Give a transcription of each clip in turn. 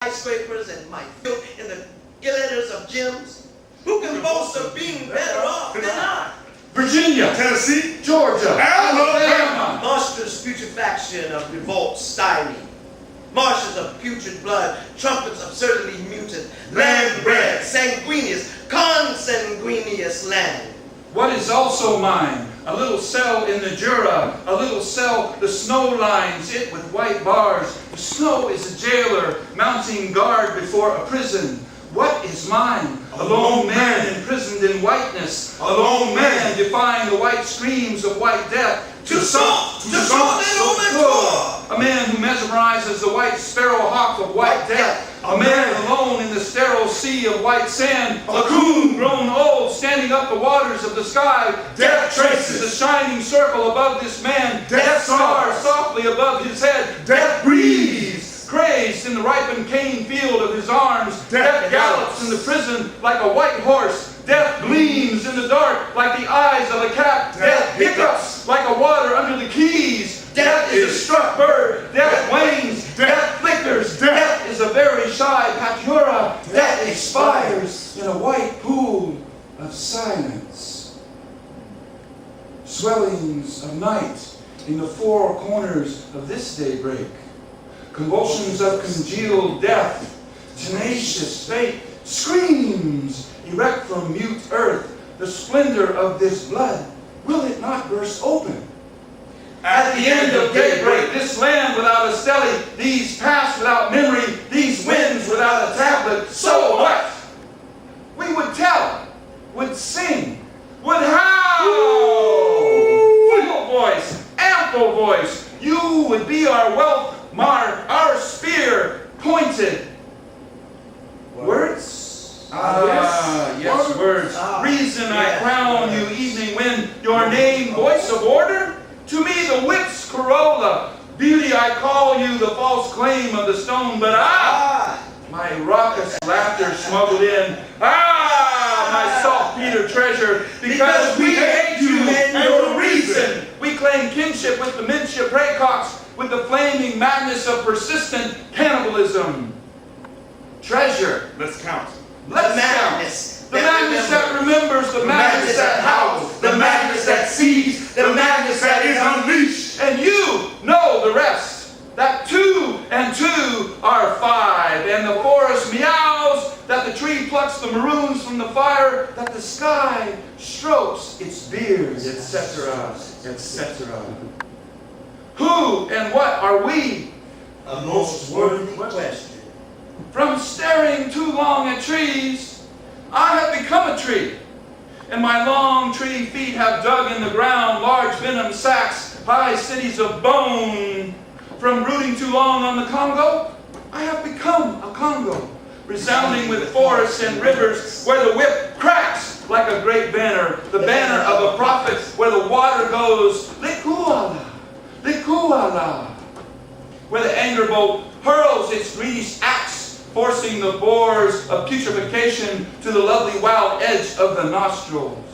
skyscrapers and might fill in the letters of gems? Who can boast of being better off than I? Virginia, Tennessee, Georgia, Alabama. Monstrous putrefaction of revolt stymied. Marshes of putrid blood, trumpets absurdly muted, land bred, sanguineous, consanguineous land. What is also mine? A little cell in the Jura, a little cell, the snow lines it with white bars. The snow is a jailer, mounting guard before a prison. What is mine? A lone man imprisoned in whiteness, a lone man defying the white screams of white death. Too soft and overture. A man who mesmerizes the white sparrow hawk of white death. A man alone in the sterile sea of white sand. A coon grown old standing up the waters of the sky. Death traces a shining circle above this man. Death stars softly above his head. Death breathes. Crazed in the ripened cane field of his arms. Death gallops in the prison like a white horse. Death gleams in the dark like the eyes of a cat. Death hiccups like a water under the keys. Death is a struck bird. Death wanes. Death flickers. Death is a very shy patura. Death expires in a white pool of silence. Swellings of night in the four corners of this daybreak. Convulsions of congealed death. Tenacious fate screams erect from mute earth. The splendor of this blood, will it not burst open? At the end of daybreak, this land without a stele, these past without memory, these winds without a tablet, so what? We would tell, would sing, would howl. Full voice, ample voice, you would be our wealth mark, our spear pointed. Words? Yes, words. Reason I crown you, evening wind, your name, voice of order? To me the wit's corolla. Beauty I call you, the false claim of the stone, but my raucous laughter smuggled in. My saltpeter treasure, because we hate you and your reason. We claim kinship with the midship raycocks, with the flaming madness of persistent cannibalism. Treasure. Let's count. The madness. The madness that remembers, the madness that howls, the madness that sees, the madness that is unleashed. And you know the rest. That 2 and 2 are 5, and the forest meows, that the tree plucks the maroons from the fire, that the sky strokes its beard, etc., etc. Who and what are we? A most worthy question. From staring too long at trees, I have become a tree. And my long tree feet have dug in the ground large venom sacks, high cities of bone. From rooting too long on the Congo, I have become a Congo, resounding with forests and rivers, where the whip cracks like a great banner, the banner of a prophet, where the water goes, likuala, likuala, where the anger bolt hurls its greenish axe, forcing the bores of putrefaction to the lovely wild edge of the nostrils.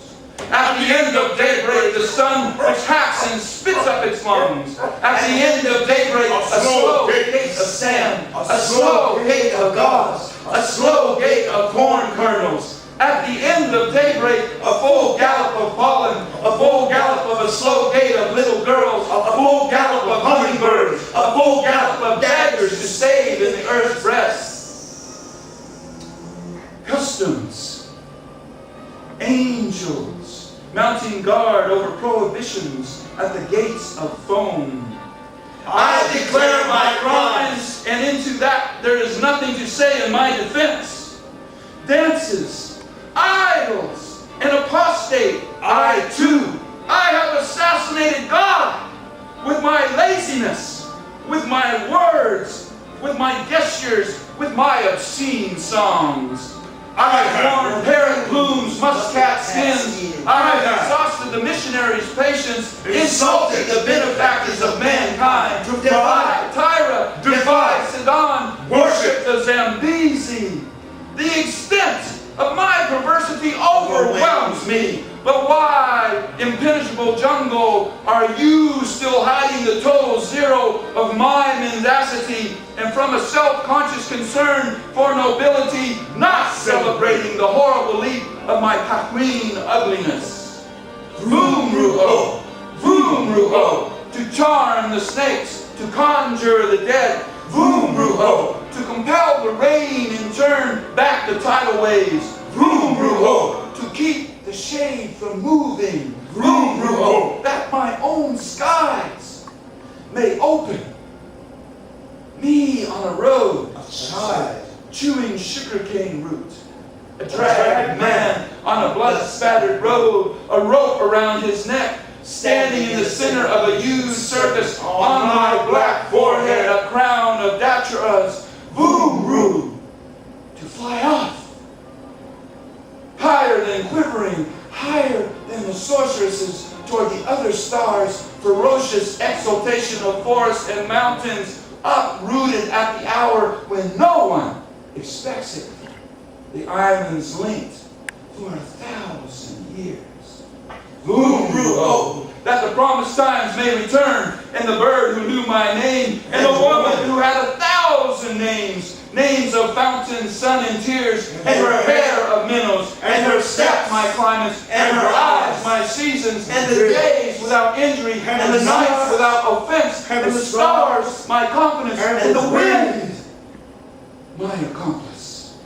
At the end of daybreak, the sun hacks and spits up its lungs. At the end of daybreak, a slow gate of sand, a slow gate of gauze, a slow gate of corn kernels. At the end of daybreak, a full gallop of pollen, a full gallop of a slow gate of little girls, a full gallop of hummingbirds, a full gallop of daggers to save in the earth's breast. Customs, angels, mounting guard over prohibitions at the gates of foam. I declare my crimes, and into that there is nothing to say in my defense. Dances, idols, and apostate, I too. I have assassinated God with my laziness, with my words, with my gestures, with my obscene songs. I have worn parrot plumes, muscat skins. I have exhausted the missionaries' patience, insulted the benefactors of mankind, defied Tyra, defied Sidon, worshipped the Zambezi. The extent of my perversity overwhelms me. But why, impenetrable jungle, are you still hiding the total zero of my mendacity, and from a self-conscious concern for nobility, not celebrating the horrible leap of my Paquin ugliness? Vroom, roo-oh, vroom, roo-oh, to charm the snakes, to conjure the dead, vroom, roo-oh, to compel the rain and turn back the tidal waves, vroom, roo-oh, to keep the shade from moving, vroom, roo-oh, that my own skies may open. Me on a road, chewing sugarcane root, a dragged man on a blood-spattered road, a rope around his neck, standing in the center of a huge circus, on my black forehead a crown of datura, vroom, roo, to fly off. Higher than quivering, higher than the sorceresses toward the other stars, ferocious exultation of forests and mountains, uprooted at the hour when no one expects it. The islands linked for 1,000 years. Vroom, roo-oh, that the promised times may return, and the bird who knew my name, and the woman who had 1,000 names, names of fountains, sun, and tears, and her hair of minnows, and her steps my climates, and her eyes my seasons, and the days without injury, and the nights without offense, and the stars my confidence, and the wind my accomplice.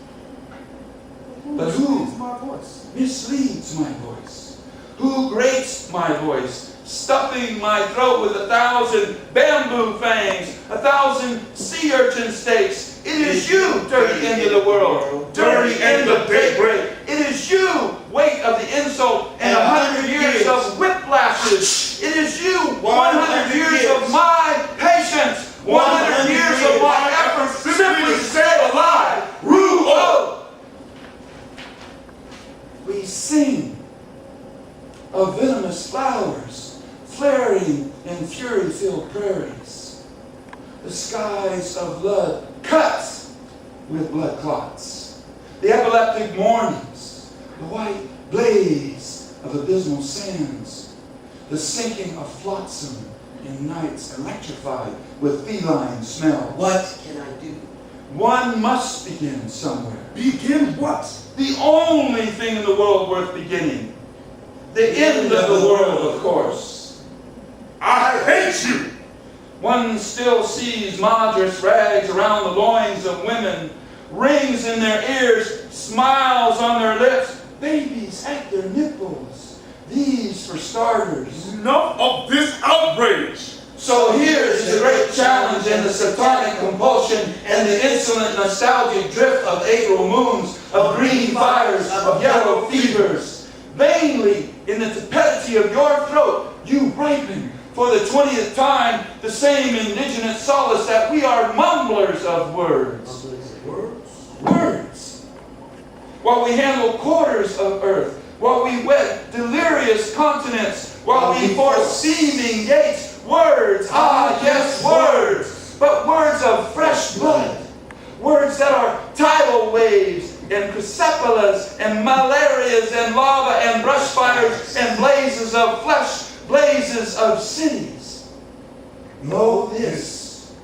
But who misleads my voice? Who grates my voice, stuffing my throat with 1,000 bamboo fangs, 1,000 sea urchin steaks? It is you, dirty end of the world, dirty end of daybreak. It is you, weight of the insult, and 100 years of whiplashes. It is you, 100 years of my patience, 100 years of my efforts simply to stay alive. Roo-oh! We sing of venomous flowers flaring in fury-filled prairies, the skies of blood cut with blood clots, the epileptic mornings, the white blaze of abysmal sands, the sinking of flotsam in nights electrified with feline smell. What can I do? One must begin somewhere. Begin what? The only thing in the world worth beginning. The end of the world, of course. I hate you! One still sees Madras rags around the loins of women, rings in their ears, smiles on their lips, babies at their nipples. These for starters. Enough of this outrage! So here is the great challenge and the satanic compulsion and the insolent nostalgic drift of April moons, of green fires, of yellow fevers. Vainly, in the tepidity of your throat, you ripen for the 20th time the same indigenous solace that we are mumblers of words. Words. While we handle quarters of earth, while we wed delirious continents, while we force seeming gates, words, ah yes, words, but words of fresh blood, words that are tidal waves, and crysipelas, and malarias, and lava, and brush fires, and blazes of flesh, blazes of cities. Know this,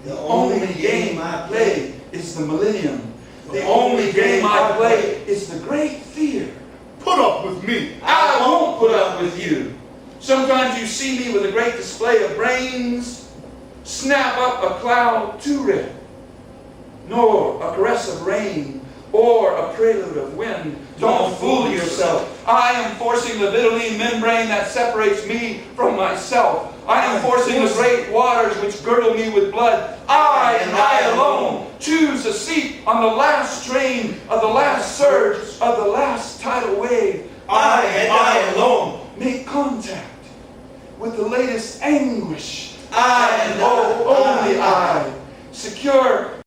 the only game I play is the millennium. The only game I play is the great fear. Put up with me! I won't put up with you. Sometimes you see me with a great display of brains, snap up a cloud too red, nor a caress of rain, or a prelude of wind. Don't fool yourself. I am forcing the vitelline membrane that separates me from myself. I am forcing the great waters which girdle me with blood. I and I alone choose a seat on the last train of the last surge of the last tidal wave. I and I alone make contact with the latest anguish. I and only I secure